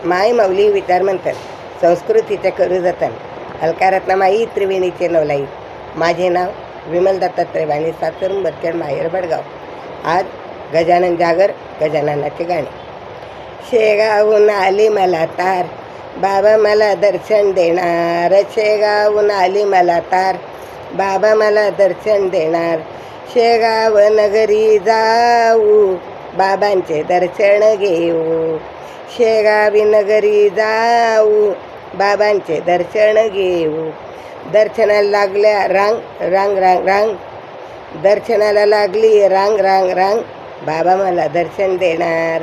माय माऊली विचार म्हणतात, संस्कृतीचे करू जतन, अलकारत्नामाई त्रिवेणीचे नवलाई. माझे नाव विमल दत्तात्रय वाणी, सासर बरखेड, माहेर बडगाव. आज गजानन जागर, गजाननाचे गाणे. शेगावून आली मला तार, बाबा मला दर्शन देणार. शेगावून आली मला तार, बाबा मला दर्शन देणार. शेगाव नगरी जाऊ, बाबांचे दर्शन घेऊ. शेगावी नगरी जाऊ, बाबांचे दर्शन घेऊ. दर्शनाला लागल्या रांग रांग रांग रांग, दर्शनाला लागली रांग रांग रांग. बाबा मला दर्शन देणार,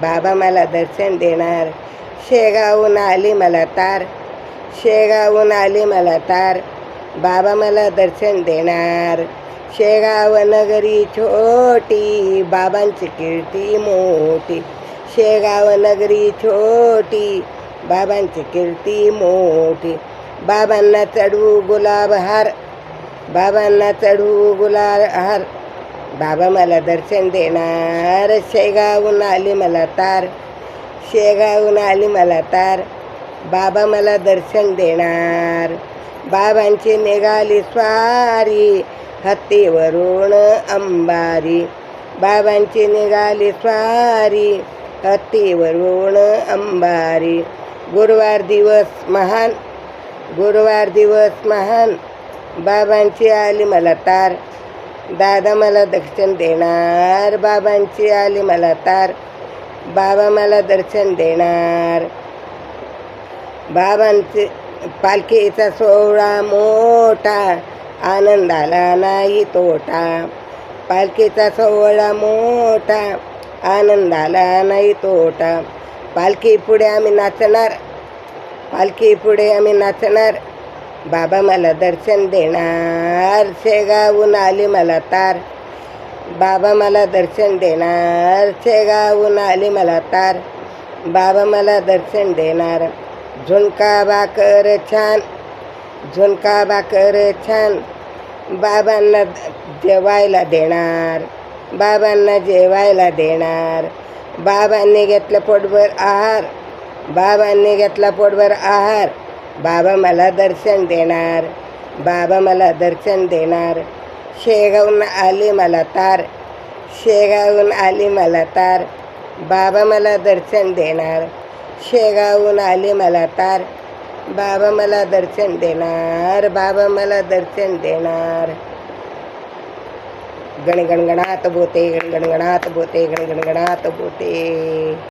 बाबा मला दर्शन देणार. शेगावून आली मला तार, शेगावून आली मला तार, बाबा मला दर्शन देणार. शेगाव नगरी छोटी, बाबांची कीर्ती मोठी. शेगाव नगरी छोटी, बाबांची कीर्ती मोठी. बाबांना चढवू गुलाब हार, बाबांना चढवू गुलाब हार, बाबा मला दर्शन देणार. शेगावून आली मला तार, शेगावून आली मला तार, बाबा मला दर्शन देणार. बाबांची निघाली स्वारी, हत्तीवरून अंबारी. बाबांची निघाली स्वारी, हत्तीवरून अंबारी. गुरुवार दिवस महान, गुरुवार दिवस महान, बाबांची आली मला तार, दादा मला दर्शन देणार. बाबांची आली मला तार, बाबा मला दर्शन देणार. बाबांचे पालखीचा सोहळा मोठा, आनंदाला नाही तोटा. पालखीचा सोहळा मोठा, आनंदाला नाही तोटा. पालखी पुढे आम्ही नाचणार, पालखी पुढे आम्ही नाचणार, बाबा मला दर्शन देणार. शेगावून आली मला तार, बाबा मला दर्शन देणार. शेगावून आली मला तार, बाबा मला दर्शन देणार. झुणका भाकर छान, झुणका भाकर छान, बाबांना जेवायला देणार, बाबांना जेवायला देणार. बाबांनी घेतलं पोटभर आहार, बाबांनी घेतला पोटभर आहार, बाबा मला दर्शन देणार, बाबा मला दर्शन देणार. शेगावून आली मला तार, शेगावून आली मला तार, बाबा मला दर्शन देणार. शेगावून आली मला तार, बाबा मला दर्शन देणार, बाबा मला दर्शन देणार. गणगणगणात बोते, गणगणगणात बोते, गणगणगणात बोते.